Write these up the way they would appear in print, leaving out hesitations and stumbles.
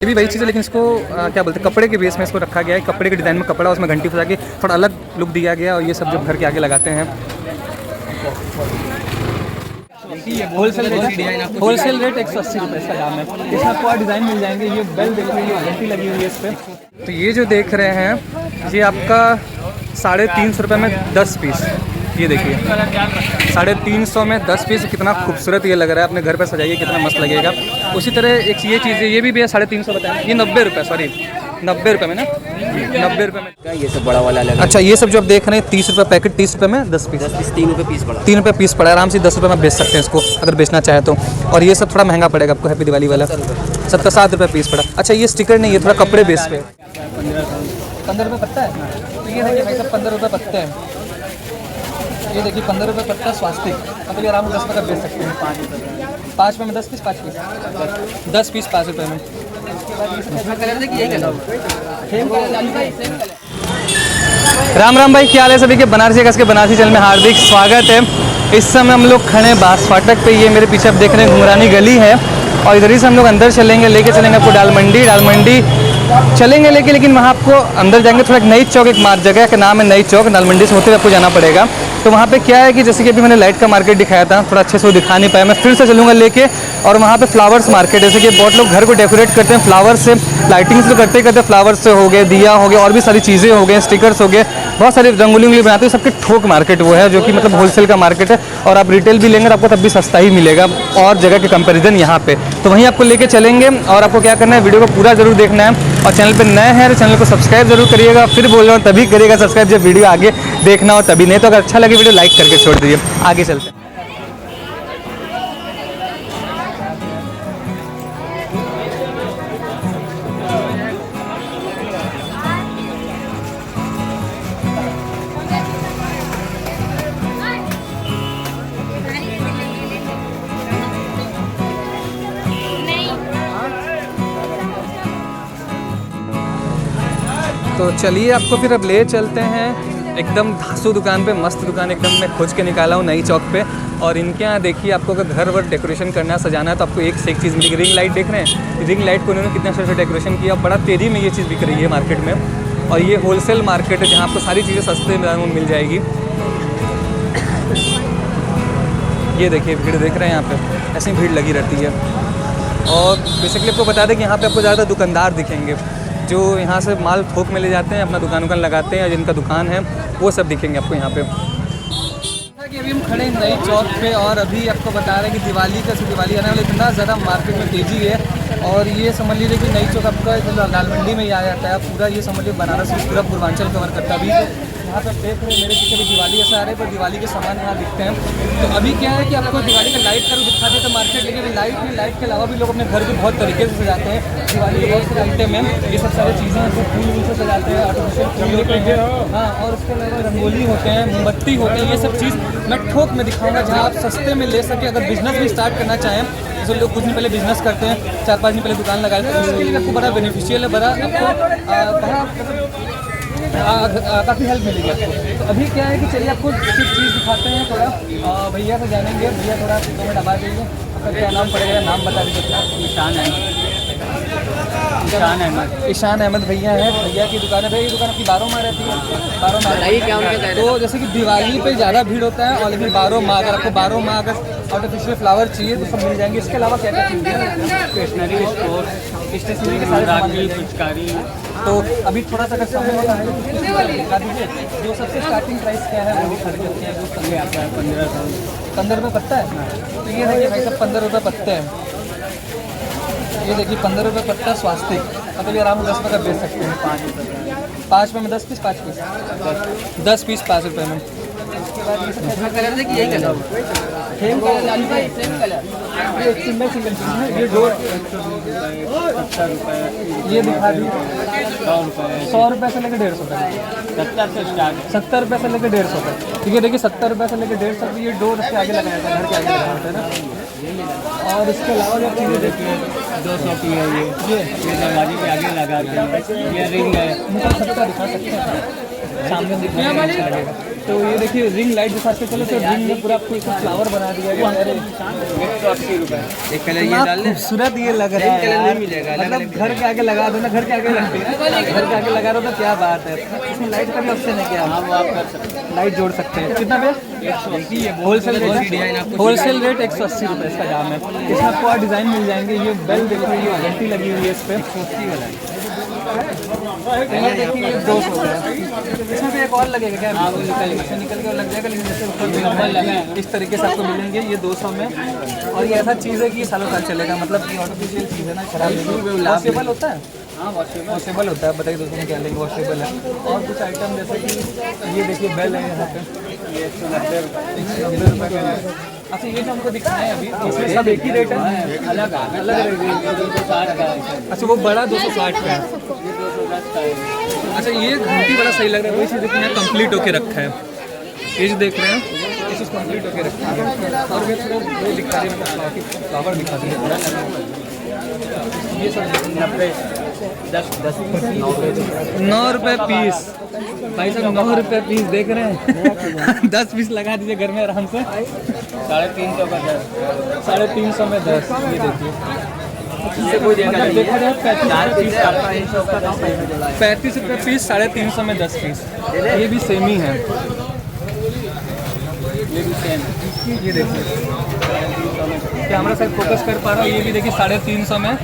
ये भी वही चीज़ है, लेकिन इसको क्या बोलते हैं, कपड़े के बेस में इसको रखा गया है। कपड़े के डिज़ाइन में कपड़ा, उसमें घंटी फंसा के थोड़ा अलग लुक दिया गया। और ये सब जो घर के आगे लगाते हैं, होलसेल रेट 180 रुपये इसका दाम है। इसमें आपको और डिज़ाइन मिल जाएंगे। ये बेल देख रहे हैं, घंटी लगी हुई है इस पर। तो ये जो देख रहे हैं ये आपका 350 रुपये में 10 पीस। ये देखिए 350 में 10 पीस, कितना खूबसूरत ये लग रहा है। अपने घर पे सजाइए, कितना मस्त लगेगा। उसी तरह एक ये चीज़ है, ये भी भैया 350 बताया, ये 90 रुपये, सॉरी 90 रुपये में ना, 90 रुपये में। ये सब बड़ा वाला अलग। अच्छा, ये सब जो आप देख रहे हैं 30 रुपये पैकेट, 30 रुपये में 10 पीस। 3 रुपये पीस पड़ा। 3 रुपये पीस पड़ा, आराम से 10 रुपये में बेच सकते हैं इसको अगर बेचना चाहे तो। और ये सब थोड़ा महंगा पड़ेगा आपको, हैप्पी दिवाली वाला 7 रुपये पीस पड़ा। अच्छा, ये स्टिकर नहीं, ये थोड़ा कपड़े बेस पे 15 रुपये पत्ता है। तो ये देखिए भाई सब 15 रुपये पत्ते हैं। ये देखिए 15 रुपये पत्ता स्वास्तिक, मतलब आराम से 10 रुपये का बेच सकते हैं। 5 रुपये में 10 पीस, 5 पीस 10 पीस 5 रुपये में। राम राम भाई, क्या हाल है सभी के? बनारसी गज के बनारसी चैनल में हार्दिक स्वागत है। इस समय हम लोग खड़े हैं बास फाटक पे। ये मेरे पीछे आप देख रहे हैं घुंघरानी गली है, और इधर ही से हम लोग अंदर चलेंगे, लेके चलेंगे आपको दाल मंडी चलेंगे लेकिन वहाँ आपको अंदर जाएंगे थोड़ा एक नई चौक, एक जगह का नाम है नई चौक, दाल मंडी से होते हुए आपको जाना पड़ेगा। तो वहाँ पे क्या है कि जैसे कि अभी मैंने लाइट का मार्केट दिखाया था, थोड़ा अच्छे से वो दिखा नहीं पाया, मैं फिर से चलूँगा लेके। और वहाँ पे फ्लावर्स मार्केट, जैसे कि बहुत लोग घर को डेकोरेट करते हैं फ्लावर से, लाइटिंग्स तो करते हैं, फ्लावर्स से हो गए, दिया हो गया, और भी सारी चीज़ें हो गए, स्टिकर्स हो गए, बहुत सारी रंगोली बनाते हैं। सबके थोक मार्केट वो है, जो कि मतलब होलसेल का मार्केट है। और आप रिटेल भी लेंगे आपको तब भी सस्ता ही मिलेगा और जगह के कंपैरिजन यहाँ पे। तो वहीं आपको लेके चलेंगे। और आपको क्या करना है, वीडियो को पूरा जरूर देखना है। और चैनल पे नए हैं तो चैनल को सब्सक्राइब जरूर करिएगा। फिर बोल रहा हूँ, तभी करिएगा सब्सक्राइब जब वीडियो आगे देखना हो तभी, नहीं तो अगर अच्छा लगे वीडियो लाइक करके छोड़ दीजिए। आगे चलते हैं। तो चलिए आपको फिर अब ले चलते हैं एकदम धांसू दुकान पे, मस्त दुकान एकदम मैं खोज के निकाला हूँ नई चौक पे। और इनके यहाँ देखिए, आपको अगर घर वर डेकोरेशन करना है, सजाना है, तो आपको एक से एक चीज़ मिलेगी। रिंग लाइट देख रहे हैं, रिंग लाइट को उन्होंने कितना अच्छा से डेकोरेशन किया, बड़ा तेज़ी में ये चीज़ बिक रही है मार्केट में। और ये होलसेल मार्केट है जहाँ आपको सारी चीज़ें सस्ते में मिल जाएगी। ये देखिए भीड़ देख रहे हैं, यहाँ पे ऐसी भीड़ लगी रहती है। और बेसिकली आपको बता दें कि यहाँ पे आपको ज़्यादा दुकानदार दिखेंगे जो यहाँ से माल थोक में ले जाते हैं, अपना दुकान लगाते हैं, जिनका दुकान है वो सब दिखेंगे आपको यहाँ पे। कि अभी हम खड़े हैं नई चौक पे, और अभी आपको बता रहे हैं कि दिवाली आने वाला, इतना ज़्यादा मार्केट में तेज़ी है। और ये समझ लीजिए कि नई चौक आपका दाल मंडी में ही आ जाता है पूरा। ये समझ लीजिए बनारस पूरा पूर्वांचल कवर करता है। अभी यहाँ पर देख रहे हैं मेरे पीछे भी दिवाली ऐसा आ रहा है, पर दिवाली के सामान यहाँ दिखते हैं। तो अभी क्या है कि आपको दिवाली का लाइट का भी दिखा देता है मार्केट, लेकिन लाइट के अलावा भी लोग अपने घर को बहुत तरीके से सजाते हैं। दिवाली के बहुत सारे आइटम हैं, ये सब सारी चीज़ें हैं जो फूल से सजाते हैं, आर्टिफिशियल फूल होते हैं। हाँ, और उसके अलावा रंगोली होते हैं, मोमबत्ती होते हैं। ये सब चीज़ मैं थोक में दिखाऊंगा जहाँ आप सस्ते में ले सकें। अगर बिजनेस भी स्टार्ट करना चाहें, जैसे लोग कुछ दिन पहले बिजनेस करते हैं, 4-5 दिन पहले दुकान लगाए, तो उसके लिए आपको बड़ा बेनिफिशियल है, बड़ा आपको काफ़ी हेल्प मिलेगी आपको। तो अभी क्या है कि चलिए आपको कुछ चीज़ दिखाते हैं थोड़ा। भैया से जानेंगे। भैया थोड़ा 2 मिनट आवाज़ दीजिए, आपका क्या नाम पड़ेगा, नाम बता दीजिए। ईशान अहमद भैया है। भैया की दुकान है। भैया की दुकान आपकी 12 माह रहती है? 12 माह। तो जैसे कि दिवाली पे ज़्यादा भीड़ होता है, और लेकिन 12 माह अगर आपको 12 माह अगर आर्टिफिशियल फ्लावर चाहिए तो सब मिल जाएंगे। इसके अलावा क्या क्या चीज़ है? स्टेशनरी स्टोर, स्टेशनरी के सारे सामान, पिचकारी। तो अभी थोड़ा सा अगर समय होता है तो दिखा दीजिए, जो सबसे स्टार्टिंग प्राइस क्या है वो भी खरीद सकते हैं। जो संगे आता है 15 रुपये पत्ता है। तो ये देखिए भाई सब 15 रुपये पत्ते हैं। ये देखिए 15 रुपये पत्ता स्वास्तिक, मतलब ये आराम से 10 रुपये का बेच सकते हैं। 5 रुपये में 10 पीस, 5 पीस 10 पीस 5 रुपये में। उसके बाद ये सब कलर देखिए, यही कलर सेम कलर, ये सिंगल ये 2 ये दिखा दी 100 रुपये से लेकर 150 तक। 70 से स्टार्ट, 70 रुपये से लेकर 150 तक। ठीक है, देखिए 70 रुपये से लेकर 150 ये डोर से आगे लगाया था, घर के आगे लगाया होता है ना। और इसके अलावा जो चीज़ें देखिए 200 की है, ये दरवाजे के आगे लगा के, ये रिंग है, मतलब सबका दिखा सकते हैं सामने दिखने लगेगा। तो ये देखिए रिंग लाइट दिखाते चलो, तो रिंग में पूरा आपको एक फ्लावर बना लगा दिया गया। 180 रुपये। एक कलर ये इतना डाल ले। खूबसूरत ये लग रहा है कलर यार। नहीं मिलेगा, अलग मतलब अलग घर के आगे लगा दो ना, घर के आगे लगती है, घर के आगे लगा दो तो क्या बात है। इसमें लाइट का भी ऑप्शन है क्या? हाँ वो आप कर सकते हैं। लाइट जोड़ सकते हैं। कितना भैया? होलसेल रेट, होलसेल रेट 180 रुपये इसका दाम है। इसमें आपको और डिज़ाइन मिल जाएंगे। ये बेल देखिए, ये घंटी लगी हुई है इस पर। देखिए ये 200 का है। इसमें भी एक और लगेगा क्या? हाँ वो निकल के लग जाएगा, लेकिन जैसे ऊपर नंबर लगा है इस तरीके से आपको मिलेंगे ये 200 में। और ये ऐसा चीज़ है कि सालों साल चलेगा, मतलब ये आर्टिफिशियल चीज़ है ना, खराब नहीं। वॉशेबल होता है? हाँ वॉशेबल होता है। बताइए दोस्तों क्या लेंगे? वॉशेबल है। और कुछ आइटम जैसे कि ये देखिए बेल है यहाँ पे, ये 190 रुपये का है। अच्छा ये जो हमको दिखा है अभी, इसमें सब एक ही रेट है? अलग अलग रेट है। 260 का है। अच्छा वो बड़ा 260 का है। ये 210 का है। अच्छा ये घंटी बड़ा सही लग रहा है। वही चीज़ देखिए कंप्लीट होके रखा है। ये जो देख रहे हैं ये चीज़ कंप्लीट होके रखा है। और मैं थोड़ा वो दिखा रही हूँ, फ्लावर दिखा दी है। ये सब 9 रुपये पीस। भाई साहब 9 रुपये पीस देख रहे हैं। 10 पीस लगा दीजिए घर में आराम से। 350 का 10। 350 में 10। ये देखिए मतलब देखा जाए 35 रुपये पीस, 350 में 10 पीस। ये भी सेम ही है, ये भी सेम है। ये देखिए कैमरा साइड फोकस कर पा रहा हूँ। ये भी देखिए 350 में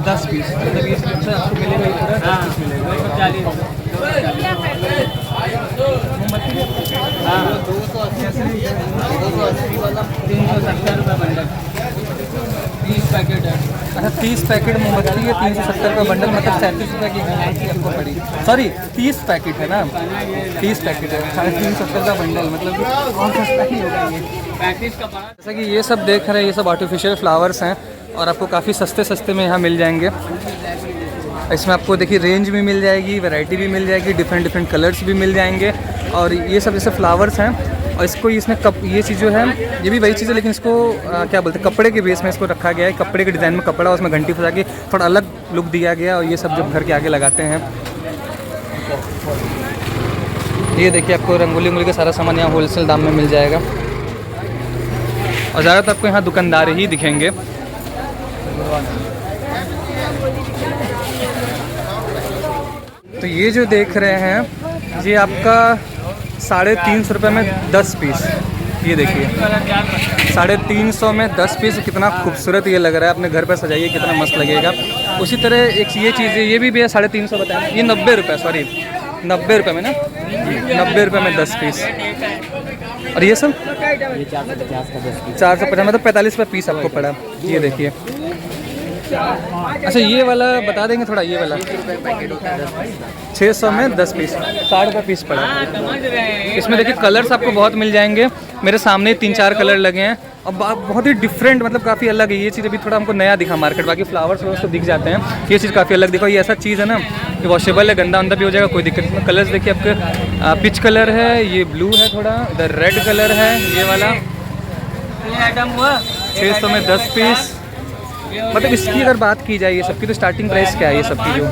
10 पीस। मतलब ये से आपको मिलेगा ये पूरा 10 पीस मिलेगा। 240। हाँ 280 वाला 370 रुपये बंडल। 30 पैकेट है। अच्छा 30 पैकेट मोमबत्ती है 370 रुपये बंडल, मतलब 37 रुपये की मोमबत्ती आपको पड़ी। सॉरी 30 पैकेट है ना, 30 पैकेट है, 370 का बंडल, मतलब बहुत सस्ता ही होगा ये। जैसा कि ये सब देख रहे हैं, ये सब आर्टिफिशियल फ्लावर्स हैं और आपको काफ़ी सस्ते में यहाँ मिल जाएंगे। इसमें आपको देखिए रेंज भी मिल जाएगी, वैरायटी भी मिल जाएगी, डिफरेंट कलर्स भी मिल जाएंगे। और ये सब जैसे फ्लावर्स हैं और इसको इसमें ये चीज़ जो है ये भी वही चीज़ है, लेकिन इसको क्या बोलते हैं, कपड़े के बेस में इसको रखा गया है। कपड़े के डिज़ाइन में कपड़ा, उसमें घंटी फंसा के थोड़ा अलग लुक दिया गया। और ये सब जब घर के आगे लगाते हैं, ये देखिए आपको रंगोली का सारा सामान यहाँ होलसेल दाम में मिल जाएगा। और ज़्यादातर आपको यहाँ दुकानदार ही दिखेंगे। तो ये जो देख रहे हैं ये आपका 350 रुपये में 10 पीस। ये देखिए 350 में 10 पीस। कितना खूबसूरत ये लग रहा है, अपने घर पर सजाइए कितना मस्त लगेगा। उसी तरह एक ये चीज़ है, ये भी भैया 350 बताया, ये 90 रुपये, सॉरी 90 रुपये में ना, 90 रुपये में 10 पीस। और ये सब 450 का 10 पीस। 450 मतलब 45 रुपये पीस आपको पड़ा। ये देखिए। अच्छा ये वाला बता देंगे थोड़ा, ये वाला 600 में 10 पीस, 60 रुपये पीस पड़ा। इसमें देखिए कलर्स आपको बहुत मिल जाएंगे। मेरे सामने 3-4 कलर लगे हैं और बहुत ही डिफरेंट, मतलब काफ़ी अलग है। ये चीज़ अभी थोड़ा हमको नया दिखा मार्केट, बाकी फ्लावर्स तो दिख जाते हैं, ये चीज़ काफ़ी अलग दिखा। ये ऐसा चीज़ है ना कि वॉशेबल है, गंदा भी हो जाएगा, कोई दिक्कत नहीं। कलर्स देखिए आपके पिच कलर है, ये ब्लू है, थोड़ा इधर रेड कलर है। ये वाला 600 में 10 पीस। मतलब इसकी अगर बात की जाए ये सबकी तो स्टार्टिंग प्राइस क्या है ये सबकी? जो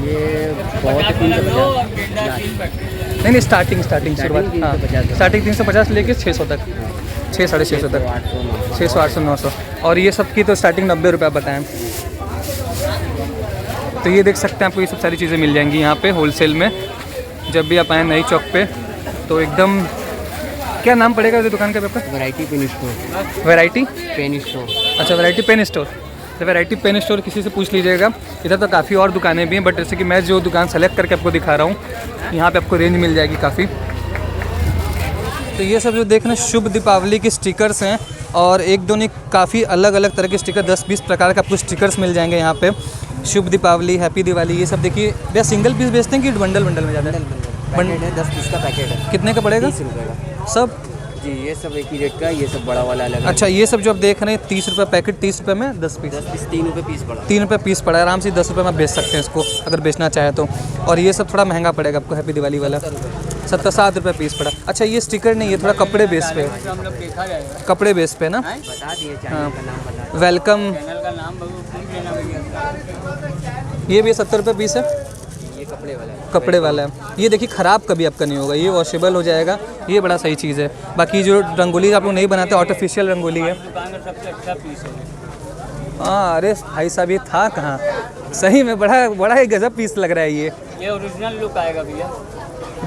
ये बहुत है 350। नहीं स्टार्टिंग शुरुआत, हाँ स्टार्टिंग 350 लेके 600 तक, 600-650 तक, 600, 800, 900। और ये सब की तो स्टार्टिंग 90 रुपये बताएं। तो ये देख सकते हैं, आपको ये सब सारी चीज़ें मिल जाएंगी यहाँ पे होलसेल में। जब भी आप आएँ नई चौक पे तो एकदम, क्या नाम पड़ेगा इस दुकान का आपका? Variety pen store. Variety pen store. अच्छा वैरायटी पेन स्टोर। तो वैरायटी पेन स्टोर किसी से पूछ लीजिएगा। इधर तो काफ़ी और दुकानें भी हैं, बट जैसे कि मैं जो दुकान सेलेक्ट करके आपको दिखा रहा हूँ, यहाँ पे आपको रेंज मिल जाएगी काफ़ी। तो ये सब जो देख रहे हैं शुभ दीपावली के स्टिकर्स हैं, और एक दो नहीं काफ़ी अलग अलग तरह के स्टिकर, 10-20 प्रकार के आपको स्टिकर्स मिल जाएंगे यहाँ पे। शुभ दीपावली, हैप्पी दिवाली, ये सब देखिए। भैया सिंगल पीस बेचते हैं कि बंडल में ज़्यादा? बंडल है, 10 पीस का पैकेट है। कितने का पड़ेगा? 30 रुपये का सब जी। ये सब एक ही रेट का, ये सब बड़ा वाला अलग। अच्छा ये सब जो आप देख रहे हैं 30 रुपये पैकेट, 30 रुपये में 10 पीस। 10 पीस 3 रुपये पीस पड़ा। 3 रुपये पीस पड़ा, आराम से 10 रुपये में बेच सकते हैं इसको अगर बेचना चाहे तो। और ये सब थोड़ा महंगा पड़ेगा आपको, हैप्पी दिवाली वाला 7 रुपये पीस पड़ा। अच्छा ये स्टिकर नहीं, ये थोड़ा कपड़े बेस पे, कपड़े बेस पे ना। बता दिए हाँ का नाम बता। वेलकम, ये भी 70 रुपये पीस है। ये कपड़े वाला है। कपड़े वाला है। ये देखिए ख़राब कभी आपका नहीं होगा, ये वॉशेबल हो जाएगा, ये बड़ा सही चीज़ है। बाकी जो रंगोली आप लोग नहीं बनाते, आर्टिफिशियल रंगोली है। दुकान का सबसे अच्छा पीस है। हाँ अरे भाई साहब ये था कहाँ, सही में बड़ा ही गजब पीस लग रहा है ये ओरिजिनल लुक आएगा भैया,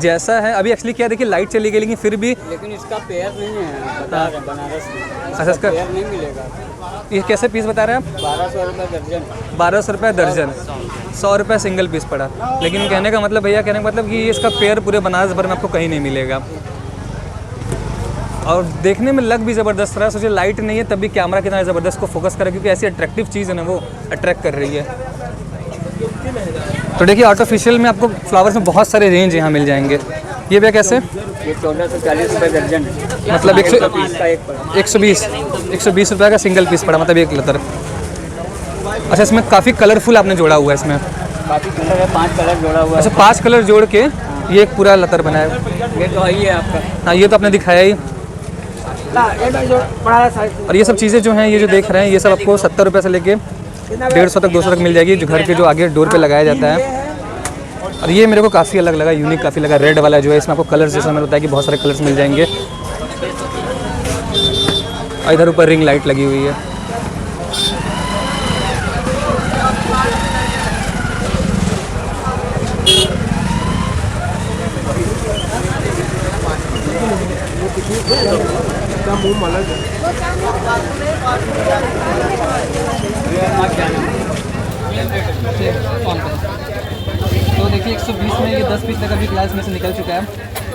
जैसा है। अभी एक्चुअली क्या देखिए लाइट चली गई, लेकिन फिर भी लेकिन इसका पेयर नहीं है, बता रहे हैं, बनारस में अच्छा इसका पेयर नहीं मिलेगा। ये कैसे पीस बता रहे हैं आप? 1200 रुपये दर्जन। 1200 रुपये दर्जन, 100 रुपये सिंगल पीस पड़ा। लेकिन कहने का मतलब भैया, कहने का मतलब कि इसका पेयर पूरे बनारस भर में आपको कहीं नहीं मिलेगा। और देखने में लग भी ज़बरदस्त रहा है। सोचिए लाइट नहीं है तब भी कैमरा कितना ज़बरदस्त को फोकस करे, क्योंकि ऐसी अट्रैक्टिव चीज़ है ना, वो अट्रैक्ट कर रही है। तो देखिए आर्टिफिशियल में आपको फ्लावर्स में बहुत सारे रेंज यहाँ मिल जाएंगे। ये भैया कैसे? ये 1440 रुपये दर्जन है, मतलब 120 का एक पड़ा। 120 रुपये का सिंगल पीस पड़ा, मतलब एक लतर। अच्छा इसमें काफ़ी कलरफुल आपने जोड़ा हुआ है इसमें। काफ़ी कलर है, 5 कलर जोड़ा हुआ है। अच्छा 5 कलर जोड़ के ये एक पूरा लतर बना है। ये तो ही है आपका। हाँ ये तो आपने दिखाया ही। और ये सब चीज़ें जो हैं, ये जो देख रहे हैं, ये सब आपको 70 रुपये से लेके 150 तक 200 तक मिल जाएगी, जो घर के जो आगे डोर पे लगाया जाता है। और ये मेरे को काफ़ी अलग लगा, यूनिक काफ़ी लगा। रेड वाला जो है, इसमें आपको कलर्स जैसा मैंने बताया कि बहुत सारे कलर्स मिल जाएंगे। और इधर ऊपर रिंग लाइट लगी हुई है। तो देखिए 120 में ये 10 पीस तक अभी क्लास में से निकल चुका है।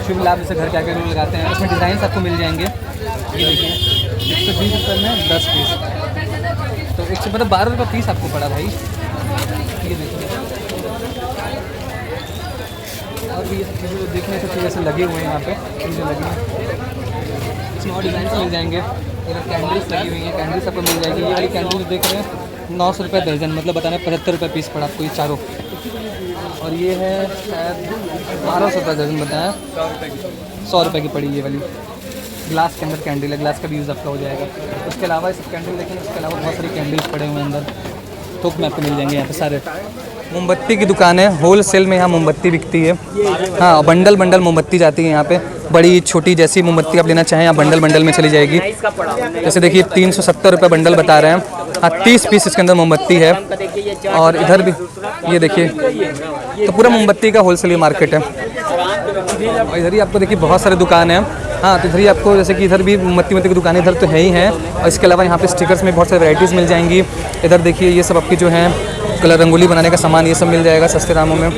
शुभ लाभ जैसे घर के आगे लगाते हैं, इसमें डिज़ाइन आपको मिल जाएंगे। ये देखिए 120 रुपये में 10 पीस, तो 12 रुपये पीस आपको पड़ा भाई। ये देखिए, और भी ये सब चीज़ें देखने सब चीज़ें लगे हुए हैं यहाँ पे, चीज़ें लगी हैं। इसमें और डिज़ाइन मिल जाएंगे। इधर कैंडल्स लगी हुई हैं, कैंडल्स आपको मिल जाएगी। ये वाली कैंडल्स देख रहे हैं 900 रुपये दर्जन, मतलब बताना 75 रुपये पीस पड़ा आपको ये चारों। और ये है शायद 1200 रुपये दर्जन बताया, 100 रुपये की पड़ी ये वाली। ग्लास के अंदर कैंडल है, ग्लास का भी यूज़ आपका हो जाएगा। उसके अलावा सब कैंडल देखें, उसके अलावा बहुत सारी कैंडल्स पड़े हुए हैं अंदर, थोक में आपको मिल जाएंगे यहाँ पे सारे। मोमबत्ती की दुकान है, होल सेल में यहाँ मोमबत्ती बिकती है। हाँ बंडल बंडल मोमबत्ती जाती है यहाँ पे, बड़ी छोटी जैसी मोमबत्ती आप लेना चाहें यहाँ बंडल बंडल में चली जाएगी। जैसे देखिए 370 रुपये बंडल बता रहे हैं। हाँ 30 पीस इसके अंदर मोमबत्ती है। और इधर भी ये देखिए, तो पूरा मोमबत्ती का होलसेल मार्केट है। और इधर ही आपको देखिए बहुत सारे दुकान हैं। हाँ तो इधर ही आपको जैसे कि इधर भी मोमबत्ती की दुकानें इधर तो है ही हैं। और इसके अलावा यहाँ पे स्टिकर्स में बहुत सारी वैराइटीज़ मिल जाएंगी। इधर देखिए ये सब आपकी जो हैं कलर रंगोली बनाने का सामान, ये सब मिल जाएगा सस्ते दामों में।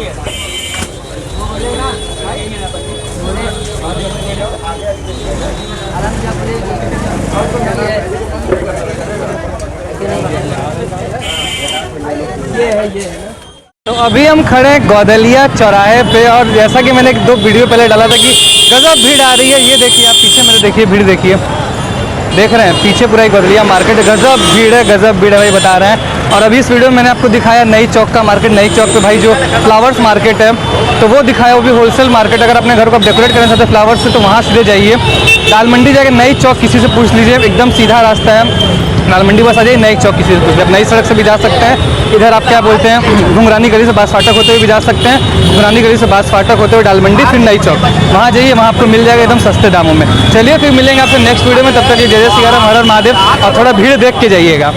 तो अभी हम खड़े हैं गौदलिया चौराहे पे, और जैसा कि मैंने एक दो वीडियो पहले डाला था कि गजब भीड़ आ रही है। ये देखिए आप पीछे मेरे देखिए भीड़ देखिए, देख रहे हैं पीछे पूरा गौदलिया मार्केट है। गजब भीड़ है भाई बता रहे हैं। और अभी इस वीडियो में मैंने आपको दिखाया नई चौक का मार्केट। नई चौक पे भाई जो फ्लावर्स मार्केट है तो वो दिखाया, वो भी होलसेल मार्केट। अगर अपने घर को आप डेकोरेट करना चाहते हैं फ्लावर्स से तो वहाँ सीधे जाइए। दाल मंडी जाके नई चौक किसी से पूछ लीजिए, एकदम सीधा रास्ता है। दाल मंडी बस आ जाइए, नई चौक किसी से पूछ लीजिए। आप नई सड़क से भी जा सकते हैं, इधर आप क्या बोलते हैं घुंगरानी गली से बास फाटक होते हुए भी जा सकते हैं। घुंगरानी गली से बास फाटक होते हुए दाल मंडी, फिर नई चौक, वहाँ जाइए, वहाँ आपको मिल जाएगा एकदम सस्ते दामों में। चलिए फिर मिलेंगे आपसे नेक्स्ट वीडियो में, तब तक जय जय सिया राम, हर हर महादेव। और थोड़ा भीड़ देख के जाइएगा।